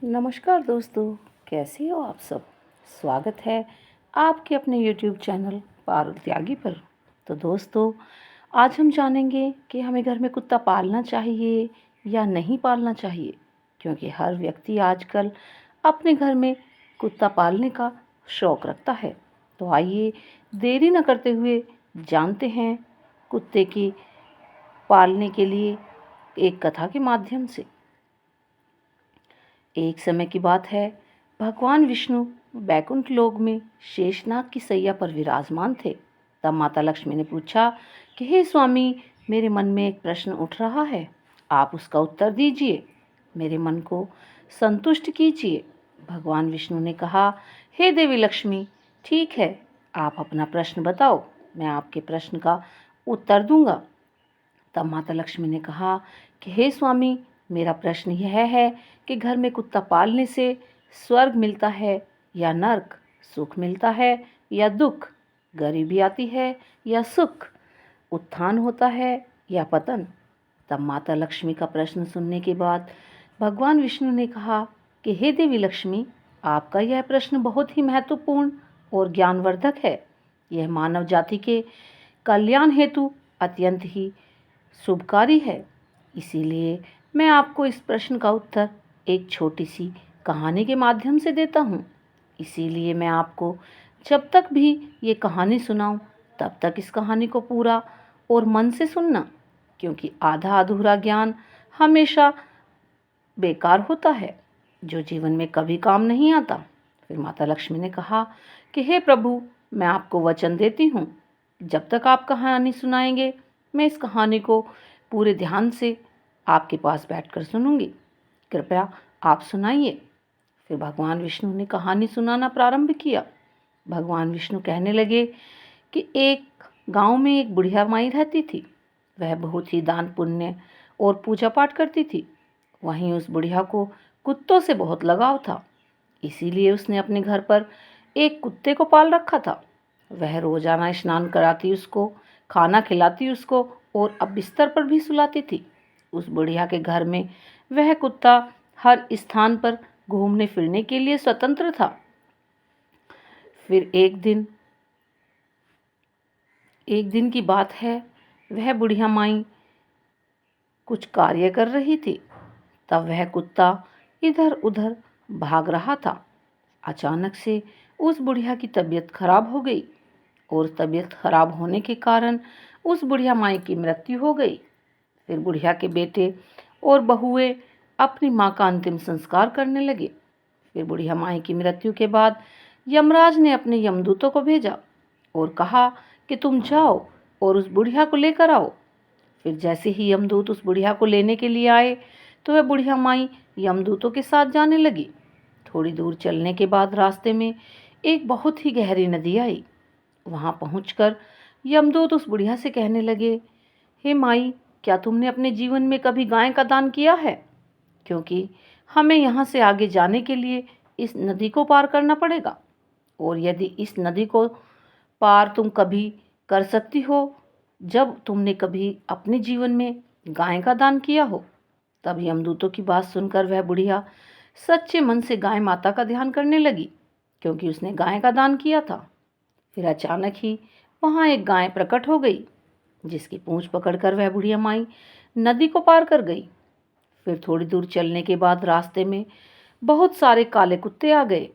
नमस्कार दोस्तों, कैसे हो आप सब। स्वागत है आपके अपने YouTube चैनल पारुल त्यागी पर। तो दोस्तों, आज हम जानेंगे कि हमें घर में कुत्ता पालना चाहिए या नहीं पालना चाहिए, क्योंकि हर व्यक्ति आजकल अपने घर में कुत्ता पालने का शौक़ रखता है। तो आइए देरी न करते हुए जानते हैं कुत्ते की पालने के लिए एक कथा के माध्यम से। एक समय की बात है, भगवान विष्णु बैकुंठ लोक में शेषनाग की सैया पर विराजमान थे। तब माता लक्ष्मी ने पूछा कि हे स्वामी, मेरे मन में एक प्रश्न उठ रहा है, आप उसका उत्तर दीजिए, मेरे मन को संतुष्ट कीजिए। भगवान विष्णु ने कहा, हे देवी लक्ष्मी, ठीक है, आप अपना प्रश्न बताओ, मैं आपके प्रश्न का उत्तर दूंगा। तब माता लक्ष्मी ने कहा कि हे स्वामी, मेरा प्रश्न यह है कि घर में कुत्ता पालने से स्वर्ग मिलता है या नर्क, सुख मिलता है या दुख, गरीबी आती है या सुख, उत्थान होता है या पतन। तब माता लक्ष्मी का प्रश्न सुनने के बाद भगवान विष्णु ने कहा कि हे देवी लक्ष्मी, आपका यह प्रश्न बहुत ही महत्वपूर्ण और ज्ञानवर्धक है। यह मानव जाति के कल्याण हेतु अत्यंत ही शुभकारी है। इसीलिए मैं आपको इस प्रश्न का उत्तर एक छोटी सी कहानी के माध्यम से देता हूँ। इसीलिए मैं आपको जब तक भी ये कहानी सुनाऊं, तब तक इस कहानी को पूरा और मन से सुनना, क्योंकि आधा अधूरा ज्ञान हमेशा बेकार होता है, जो जीवन में कभी काम नहीं आता। फिर माता लक्ष्मी ने कहा कि हे प्रभु, मैं आपको वचन देती हूँ, जब तक आप कहानी सुनाएंगे, मैं इस कहानी को पूरे ध्यान से आपके पास बैठकर सुनूंगी। कृपया आप सुनाइए। फिर भगवान विष्णु ने कहानी सुनाना प्रारंभ किया। भगवान विष्णु कहने लगे कि एक गांव में एक बुढ़िया माई रहती थी। वह बहुत ही दान पुण्य और पूजा पाठ करती थी। वहीं उस बुढ़िया को कुत्तों से बहुत लगाव था। इसीलिए उसने अपने घर पर एक कुत्ते को पाल रखा था। वह रोजाना स्नान कराती उसको, खाना खिलाती उसको और अब बिस्तर पर भी सुलाती थी। उस बुढ़िया के घर में वह कुत्ता हर स्थान पर घूमने फिरने के लिए स्वतंत्र था। फिर एक दिन की बात है, वह बुढ़िया माई कुछ कार्य कर रही थी। तब वह कुत्ता इधर उधर भाग रहा था। अचानक से उस बुढ़िया की तबीयत खराब हो गई और तबीयत खराब होने के कारण उस बुढ़िया माई की मृत्यु हो गई। फिर बुढ़िया के बेटे और बहुएं अपनी मां का अंतिम संस्कार करने लगे। फिर बुढ़िया माई की मृत्यु के बाद यमराज ने अपने यमदूतों को भेजा और कहा कि तुम जाओ और उस बुढ़िया को लेकर आओ। फिर जैसे ही यमदूत उस बुढ़िया को लेने के लिए आए, तो वह बुढ़िया माई यमदूतों के साथ जाने लगी। थोड़ी दूर चलने के बाद रास्ते में एक बहुत ही गहरी नदी आई। वहां पहुंचकर यमदूत उस बुढ़िया से कहने लगे, हे माई, क्या तुमने अपने जीवन में कभी गाय का दान किया है? क्योंकि हमें यहाँ से आगे जाने के लिए इस नदी को पार करना पड़ेगा, और यदि इस नदी को पार तुम कभी कर सकती हो जब तुमने कभी अपने जीवन में गाय का दान किया हो। तब यमदूतों की बात सुनकर वह बुढ़िया सच्चे मन से गाय माता का ध्यान करने लगी, क्योंकि उसने गाय का दान किया था। फिर अचानक ही वहाँ एक गाय प्रकट हो गई, जिसकी पूंछ पकड़कर वह बुढ़िया माई नदी को पार कर गई। फिर थोड़ी दूर चलने के बाद रास्ते में बहुत सारे काले कुत्ते आ गए,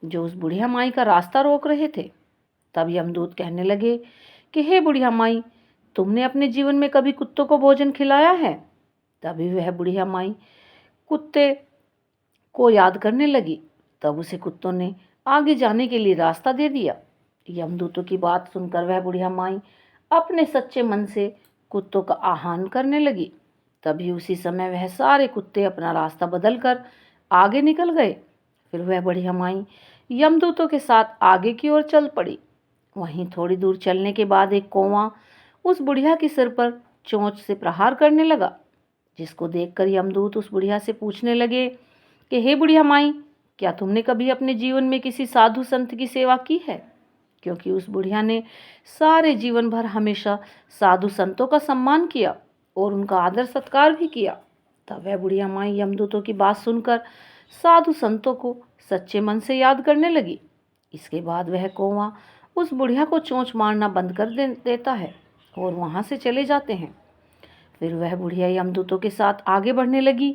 जो उस बुढ़िया माई का रास्ता रोक रहे थे। तब यमदूत कहने लगे कि हे बुढ़िया माई, तुमने अपने जीवन में कभी कुत्तों को भोजन खिलाया है? तभी वह बुढ़िया माई कुत्ते को याद करने लगी। तब उसे कुत्तों ने आगे जाने के लिए रास्ता दे दिया। यमदूतों की बात सुनकर वह बुढ़िया माई अपने सच्चे मन से कुत्तों का आह्वान करने लगी। तभी उसी समय वह सारे कुत्ते अपना रास्ता बदलकर आगे निकल गए। फिर वह बुढ़िया माई यमदूतों के साथ आगे की ओर चल पड़ी। वहीं थोड़ी दूर चलने के बाद एक कौवा उस बुढ़िया के सिर पर चोंच से प्रहार करने लगा, जिसको देखकर यमदूत उस बुढ़िया से पूछने लगे कि हे बुढ़िया माई, क्या तुमने कभी अपने जीवन में किसी साधु संत की सेवा की है? क्योंकि उस बुढ़िया ने सारे जीवन भर हमेशा साधु संतों का सम्मान किया और उनका आदर सत्कार भी किया। तब वह बुढ़िया माई यमदूतों की बात सुनकर साधु संतों को सच्चे मन से याद करने लगी। इसके बाद वह कौवा उस बुढ़िया को चोंच मारना बंद कर देता है और वहाँ से चले जाते हैं। फिर वह बुढ़िया यमदूतों के साथ आगे बढ़ने लगी।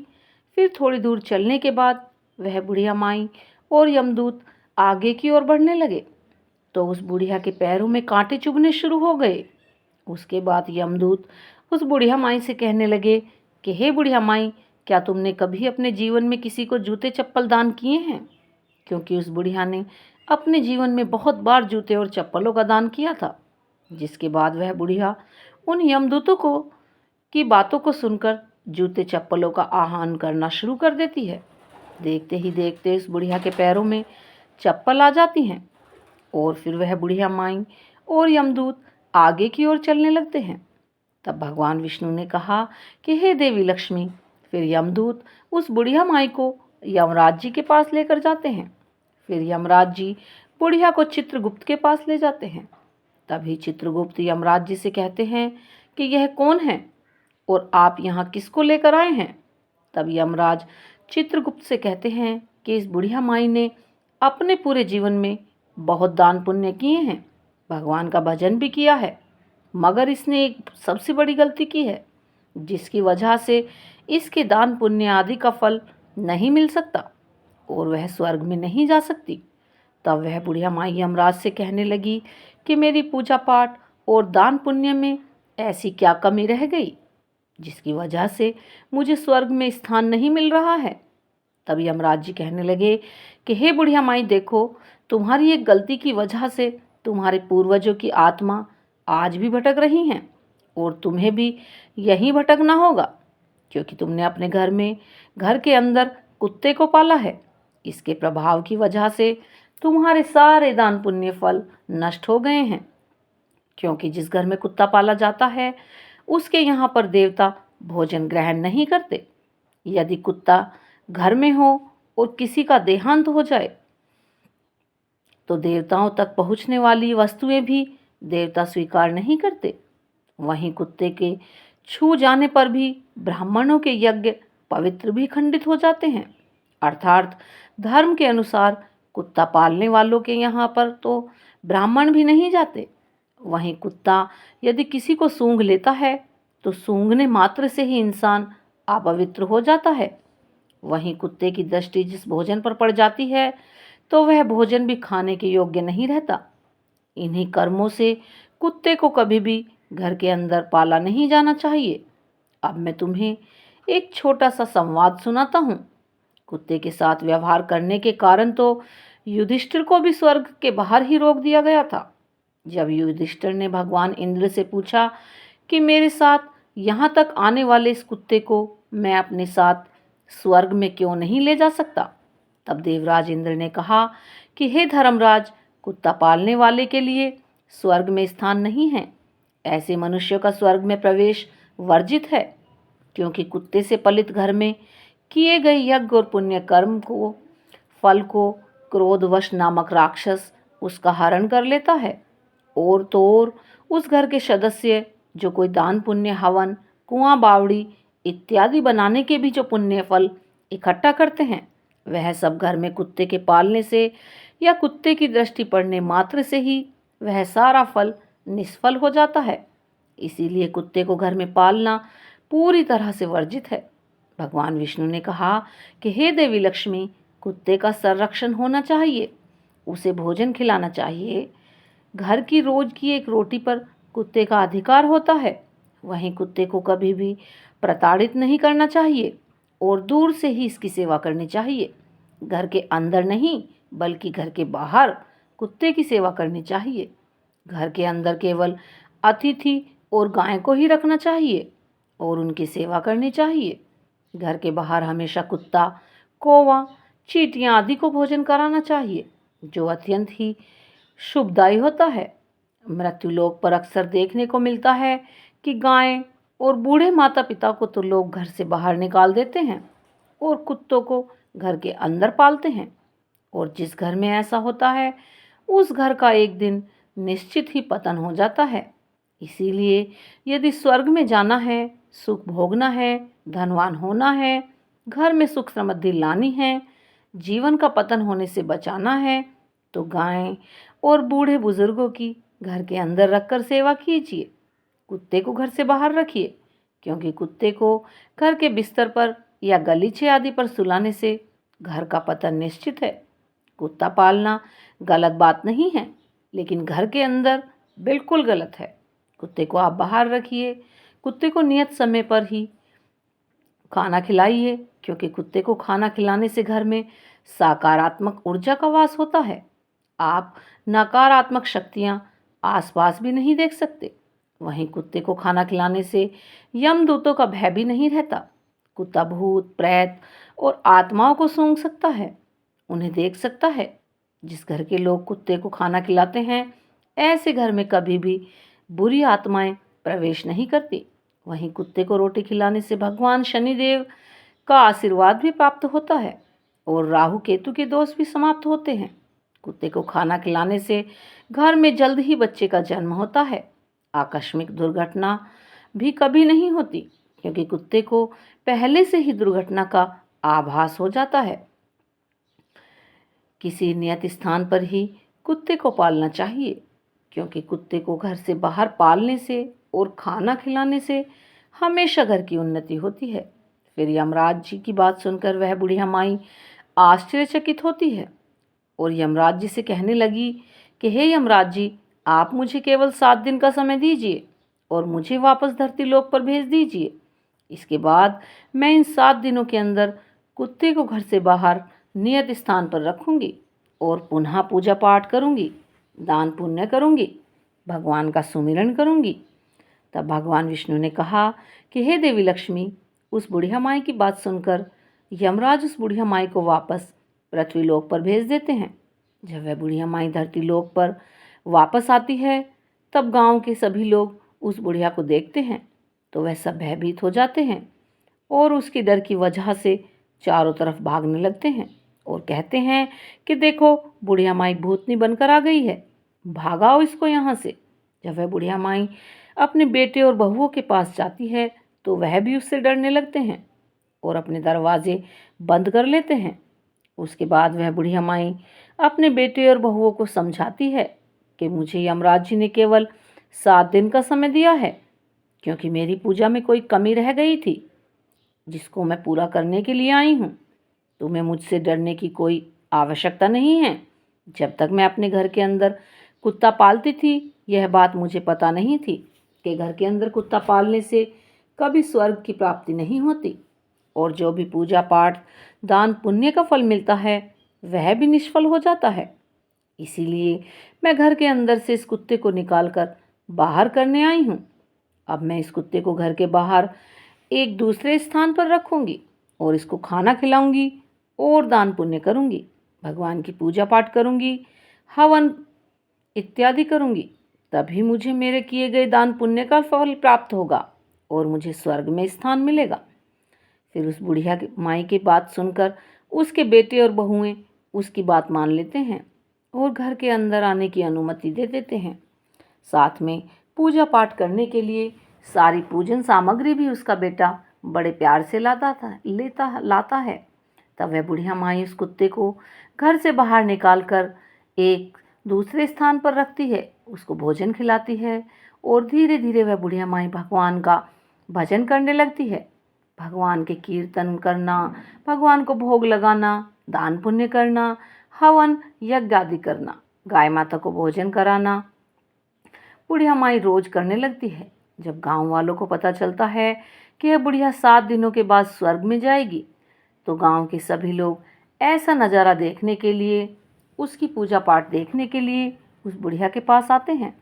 फिर थोड़ी दूर चलने के बाद वह बुढ़िया माई और यमदूत आगे की ओर बढ़ने लगे तो उस बुढ़िया के पैरों में कांटे चुभने शुरू हो गए। उसके बाद यमदूत उस बुढ़िया माई से कहने लगे कि हे बुढ़िया माई, क्या तुमने कभी अपने जीवन में किसी को जूते चप्पल दान किए हैं? क्योंकि उस बुढ़िया ने अपने जीवन में बहुत बार जूते और चप्पलों का दान किया था। जिसके बाद वह बुढ़िया उन यमदूतों को की बातों को सुनकर जूते चप्पलों का आह्वान करना शुरू कर देती है। देखते ही देखते उस बुढ़िया के पैरों में चप्पल आ जाती हैं और फिर वह बुढ़िया माई और यमदूत आगे की ओर चलने लगते हैं। तब भगवान विष्णु ने कहा कि हे देवी लक्ष्मी। फिर यमदूत उस बुढ़िया माई को यमराज जी के पास लेकर जाते हैं। फिर यमराज जी बुढ़िया को चित्रगुप्त के पास ले जाते हैं। तभी चित्रगुप्त यमराज जी से कहते हैं कि यह कौन है और आप यहाँ किसको लेकर आए हैं? तब यमराज चित्रगुप्त से कहते हैं कि इस बुढ़िया माई ने अपने पूरे जीवन में बहुत दान पुण्य किए हैं, भगवान का भजन भी किया है, मगर इसने एक सबसे बड़ी गलती की है जिसकी वजह से इसके दान पुण्य आदि का फल नहीं मिल सकता और वह स्वर्ग में नहीं जा सकती। तब वह बुढ़िया माई यमराज से कहने लगी कि मेरी पूजा पाठ और दान पुण्य में ऐसी क्या कमी रह गई जिसकी वजह से मुझे स्वर्ग में स्थान नहीं मिल रहा है। तब यमराज जी कहने लगे कि हे बुढ़िया माई, देखो, तुम्हारी एक गलती की वजह से तुम्हारे पूर्वजों की आत्मा आज भी भटक रही हैं और तुम्हें भी यहीं भटकना होगा, क्योंकि तुमने अपने घर के अंदर कुत्ते को पाला है। इसके प्रभाव की वजह से तुम्हारे सारे दान पुण्य फल नष्ट हो गए हैं, क्योंकि जिस घर में कुत्ता पाला जाता है उसके यहाँ पर देवता भोजन ग्रहण नहीं करते। यदि कुत्ता घर में हो और किसी का देहांत हो जाए तो देवताओं तक पहुँचने वाली वस्तुएं भी देवता स्वीकार नहीं करते। वहीं कुत्ते के छू जाने पर भी ब्राह्मणों के यज्ञ पवित्र भी खंडित हो जाते हैं। अर्थात धर्म के अनुसार कुत्ता पालने वालों के यहाँ पर तो ब्राह्मण भी नहीं जाते। वहीं कुत्ता यदि किसी को सूंघ लेता है तो सूंघने मात्र से ही इंसान अपवित्र हो जाता है। वहीं कुत्ते की दृष्टि जिस भोजन पर पड़ जाती है तो वह भोजन भी खाने के योग्य नहीं रहता। इन्हीं कर्मों से कुत्ते को कभी भी घर के अंदर पाला नहीं जाना चाहिए। अब मैं तुम्हें एक छोटा सा संवाद सुनाता हूँ। कुत्ते के साथ व्यवहार करने के कारण तो युधिष्ठिर को भी स्वर्ग के बाहर ही रोक दिया गया था। जब युधिष्ठिर ने भगवान इंद्र से पूछा कि मेरे साथ यहाँ तक आने वाले इस कुत्ते को मैं अपने साथ स्वर्ग में क्यों नहीं ले जा सकता, तब देवराज इंद्र ने कहा कि हे धर्मराज, कुत्ता पालने वाले के लिए स्वर्ग में स्थान नहीं है। ऐसे मनुष्यों का स्वर्ग में प्रवेश वर्जित है, क्योंकि कुत्ते से पलित घर में किए गए यज्ञ और पुण्य कर्म को फल को क्रोधवश नामक राक्षस उसका हरण कर लेता है। और तो और उस घर के सदस्य जो कोई दान पुण्य, हवन, कुआं बावड़ी इत्यादि बनाने के भी जो पुण्य फल इकट्ठा करते हैं, वह सब घर में कुत्ते के पालने से या कुत्ते की दृष्टि पड़ने मात्र से ही वह सारा फल निष्फल हो जाता है। इसीलिए कुत्ते को घर में पालना पूरी तरह से वर्जित है। भगवान विष्णु ने कहा कि हे देवी लक्ष्मी, कुत्ते का संरक्षण होना चाहिए, उसे भोजन खिलाना चाहिए। घर की रोज की एक रोटी पर कुत्ते का अधिकार होता है। वहीं कुत्ते को कभी भी प्रताड़ित नहीं करना चाहिए और दूर से ही इसकी सेवा करनी चाहिए। घर के अंदर नहीं बल्कि घर के बाहर कुत्ते की सेवा करनी चाहिए। घर के अंदर केवल अतिथि और गाय को ही रखना चाहिए और उनकी सेवा करनी चाहिए। घर के बाहर हमेशा कुत्ता, कौवा, चींटियां आदि को भोजन कराना चाहिए, जो अत्यंत ही शुभदायी होता है। मृत्युलोक पर अक्सर देखने को मिलता है कि गाय और बूढ़े माता पिता को तो लोग घर से बाहर निकाल देते हैं और कुत्तों को घर के अंदर पालते हैं। और जिस घर में ऐसा होता है उस घर का एक दिन निश्चित ही पतन हो जाता है। इसीलिए यदि स्वर्ग में जाना है, सुख भोगना है, धनवान होना है, घर में सुख समृद्धि लानी है, जीवन का पतन होने से बचाना है, तो गाय और बूढ़े बुजुर्गों की घर के अंदर रखकर सेवा कीजिए। कुत्ते को घर से बाहर रखिए, क्योंकि कुत्ते को घर के बिस्तर पर या गलीचे आदि पर सुलाने से घर का पतन निश्चित है। कुत्ता पालना गलत बात नहीं है, लेकिन घर के अंदर बिल्कुल गलत है। कुत्ते को आप बाहर रखिए। कुत्ते को नियत समय पर ही खाना खिलाइए, क्योंकि कुत्ते को खाना खिलाने से घर में सकारात्मक ऊर्जा का वास होता है। आप नकारात्मक शक्तियाँ आसपास भी नहीं देख सकते। वहीं कुत्ते को खाना खिलाने से यमदूतों का भय भी नहीं रहता। कुत्ता भूत, प्रेत और आत्माओं को सूंघ सकता है, उन्हें देख सकता है। जिस घर के लोग कुत्ते को खाना खिलाते हैं, ऐसे घर में कभी भी बुरी आत्माएं प्रवेश नहीं करती। वहीं कुत्ते को रोटी खिलाने से भगवान शनिदेव का आशीर्वाद भी प्राप्त होता है और राहु केतु के दोष भी समाप्त होते हैं। कुत्ते को खाना खिलाने से घर में जल्द ही बच्चे का जन्म होता है। आकस्मिक दुर्घटना भी कभी नहीं होती, क्योंकि कुत्ते को पहले से ही दुर्घटना का आभास हो जाता है। किसी नियत स्थान पर ही कुत्ते को पालना चाहिए, क्योंकि कुत्ते को घर से बाहर पालने से और खाना खिलाने से हमेशा घर की उन्नति होती है। फिर यमराज जी की बात सुनकर वह बुढ़िया माई आश्चर्यचकित होती है और यमराज जी से कहने लगी कि हे यमराज जी, आप मुझे केवल 7 दिन का समय दीजिए और मुझे वापस धरती लोक पर भेज दीजिए। इसके बाद मैं इन 7 दिनों के अंदर कुत्ते को घर से बाहर नियत स्थान पर रखूंगी और पुनः पूजा पाठ करूंगी, दान पुण्य करूंगी, भगवान का सुमिरन करूंगी। तब भगवान विष्णु ने कहा कि हे देवी लक्ष्मी, उस बुढ़िया माई की बात सुनकर यमराज उस बुढ़िया माई को वापस पृथ्वी लोक पर भेज देते हैं। जब वह बुढ़िया माई धरती लोक पर वापस आती है, तब गांव के सभी लोग उस बुढ़िया को देखते हैं तो वह सब भयभीत हो जाते हैं और उसके डर की वजह से चारों तरफ भागने लगते हैं और कहते हैं कि देखो, बुढ़िया माई भूतनी बनकर आ गई है, भागाओ इसको यहाँ से। जब वह बुढ़िया माई अपने बेटे और बहुओं के पास जाती है तो वह भी उससे डरने लगते हैं और अपने दरवाजे बंद कर लेते हैं। उसके बाद वह बुढ़िया माई अपने बेटे और बहुओं को समझाती है कि मुझे यमराज जी ने केवल 7 दिन का समय दिया है, क्योंकि मेरी पूजा में कोई कमी रह गई थी जिसको मैं पूरा करने के लिए आई हूँ। तुम्हें मुझसे डरने की कोई आवश्यकता नहीं है। जब तक मैं अपने घर के अंदर कुत्ता पालती थी, यह बात मुझे पता नहीं थी कि घर के अंदर कुत्ता पालने से कभी स्वर्ग की प्राप्ति नहीं होती और जो भी पूजा पाठ, दान पुण्य का फल मिलता है वह भी निष्फल हो जाता है। इसीलिए मैं घर के अंदर से इस कुत्ते को निकालकर बाहर करने आई हूँ। अब मैं इस कुत्ते को घर के बाहर एक दूसरे स्थान पर रखूंगी और इसको खाना खिलाऊंगी और दान पुण्य करूंगी, भगवान की पूजा पाठ करूंगी, हवन इत्यादि करूंगी। तभी मुझे मेरे किए गए दान पुण्य का फल प्राप्त होगा और मुझे स्वर्ग में स्थान मिलेगा। फिर उस बुढ़िया माई की बात सुनकर उसके बेटे और बहुएं उसकी बात मान लेते हैं और घर के अंदर आने की अनुमति दे देते हैं। साथ में पूजा पाठ करने के लिए सारी पूजन सामग्री भी उसका बेटा बड़े प्यार से लाता है। तब वह बुढ़िया माई उस कुत्ते को घर से बाहर निकालकर एक दूसरे स्थान पर रखती है, उसको भोजन खिलाती है और धीरे धीरे वह बुढ़िया माई भगवान का भजन करने लगती है। भगवान के कीर्तन करना, भगवान को भोग लगाना, दान पुण्य करना, हवन यज्ञ आदि करना, गाय माता को भोजन कराना बुढ़िया माई रोज करने लगती है। जब गांव वालों को पता चलता है कि यह बुढ़िया 7 दिनों के बाद स्वर्ग में जाएगी, तो गांव के सभी लोग ऐसा नज़ारा देखने के लिए, उसकी पूजा पाठ देखने के लिए उस बुढ़िया के पास आते हैं।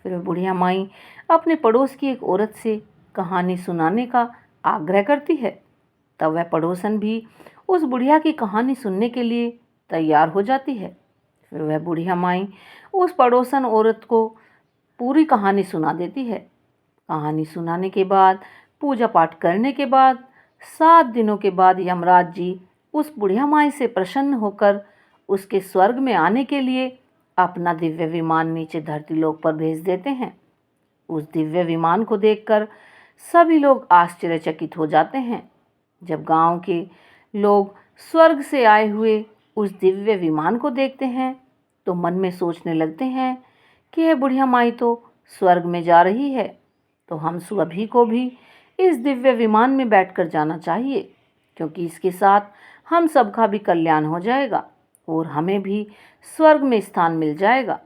फिर वह बुढ़िया माई अपने पड़ोस की एक औरत से कहानी सुनाने का आग्रह करती है। तब वह पड़ोसन भी उस बुढ़िया की कहानी सुनने के लिए तैयार हो जाती है। फिर वह बुढ़िया माई उस पड़ोसन औरत को पूरी कहानी सुना देती है। कहानी सुनाने के बाद, पूजा पाठ करने के बाद 7 दिनों के बाद यमराज जी उस बुढ़िया माई से प्रसन्न होकर उसके स्वर्ग में आने के लिए अपना दिव्य विमान नीचे धरती लोक पर भेज देते हैं। उस दिव्य विमान को देखकर सभी लोग आश्चर्यचकित हो जाते हैं जब गांव के लोग स्वर्ग से आए हुए उस दिव्य विमान को देखते हैं तो मन में सोचने लगते हैं कि यह बुढ़िया माई तो स्वर्ग में जा रही है, तो हम सभी को भी इस दिव्य विमान में बैठकर जाना चाहिए, क्योंकि इसके साथ हम सबका भी कल्याण हो जाएगा और हमें भी स्वर्ग में स्थान मिल जाएगा।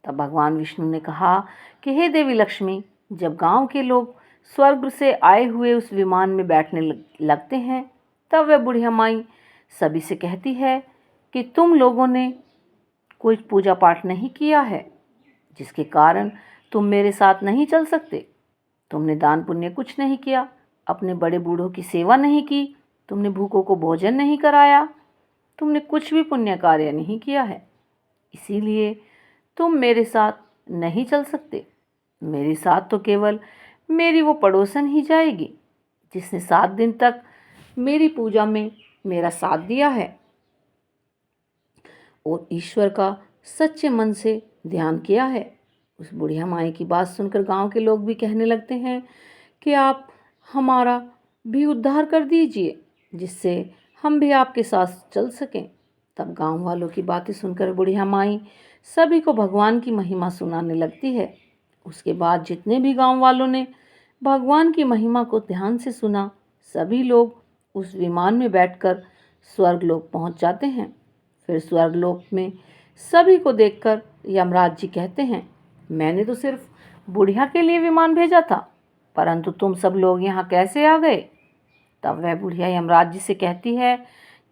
तब भगवान विष्णु ने कहा कि हे देवी लक्ष्मी, जब गांव के लोग स्वर्ग से आए हुए उस विमान में बैठने लगते हैं तब वह बुढ़िया माई सभी से कहती है कि तुम लोगों ने कोई पूजा पाठ नहीं किया है, जिसके कारण तुम मेरे साथ नहीं चल सकते। तुमने दान पुण्य कुछ नहीं किया, अपने बड़े बूढ़ों की सेवा नहीं की, तुमने भूखों को भोजन नहीं कराया, तुमने कुछ भी पुण्य कार्य नहीं किया है, इसीलिए तुम मेरे साथ नहीं चल सकते। मेरे साथ तो केवल मेरी वो पड़ोसन ही जाएगी जिसने 7 दिन तक मेरी पूजा में मेरा साथ दिया है और ईश्वर का सच्चे मन से ध्यान किया है। उस बुढ़िया माई की बात सुनकर गांव के लोग भी कहने लगते हैं कि आप हमारा भी उद्धार कर दीजिए, जिससे हम भी आपके साथ चल सकें। तब गांव वालों की बातें सुनकर बुढ़िया माई सभी को भगवान की महिमा सुनाने लगती है। उसके बाद जितने भी गांव वालों ने भगवान की महिमा को ध्यान से सुना, सभी लोग उस विमान में बैठकर स्वर्गलोक पहुंच जाते हैं। फिर स्वर्गलोक में सभी को देखकर यमराज जी कहते हैं, मैंने तो सिर्फ बुढ़िया के लिए विमान भेजा था, परंतु तुम सब लोग यहाँ कैसे आ गए? तब वह बुढ़िया यमराज जी से कहती है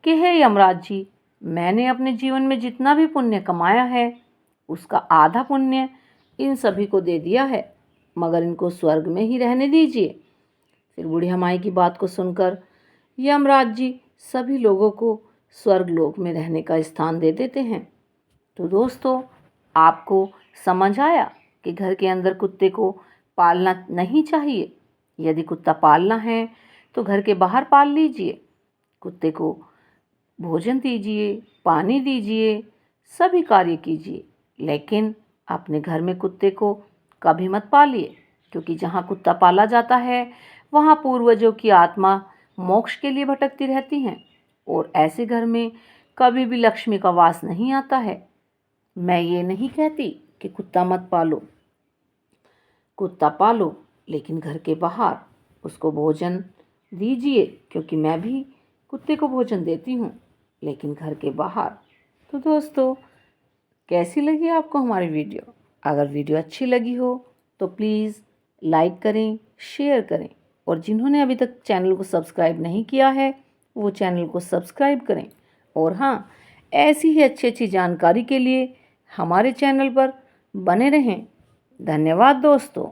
कि हे यमराज जी, मैंने अपने जीवन में जितना भी पुण्य कमाया है उसका आधा पुण्य इन सभी को दे दिया है, मगर इनको स्वर्ग में ही रहने दीजिए। फिर बुढ़िया माई की बात को सुनकर यमराज जी सभी लोगों को स्वर्गलोक में रहने का स्थान दे देते हैं। तो दोस्तों, आपको समझ आया कि घर के अंदर कुत्ते को पालना नहीं चाहिए। यदि कुत्ता पालना है तो घर के बाहर पाल लीजिए, कुत्ते को भोजन दीजिए, पानी दीजिए, सभी कार्य कीजिए, लेकिन अपने घर में कुत्ते को कभी मत पालिए, क्योंकि जहाँ कुत्ता पाला जाता है वहाँ पूर्वजों की आत्मा मोक्ष के लिए भटकती रहती हैं और ऐसे घर में कभी भी लक्ष्मी का वास नहीं आता है। मैं ये नहीं कहती कि कुत्ता मत पालो, कुत्ता पालो, लेकिन घर के बाहर उसको भोजन दीजिए, क्योंकि मैं भी कुत्ते को भोजन देती हूँ, लेकिन घर के बाहर। तो दोस्तों, कैसी लगी आपको हमारी वीडियो? अगर वीडियो अच्छी लगी हो तो प्लीज़ लाइक करें, शेयर करें, और जिन्होंने अभी तक चैनल को सब्सक्राइब नहीं किया है वो चैनल को सब्सक्राइब करें। और हाँ, ऐसी ही अच्छी अच्छी जानकारी के लिए हमारे चैनल पर बने रहें। धन्यवाद दोस्तों।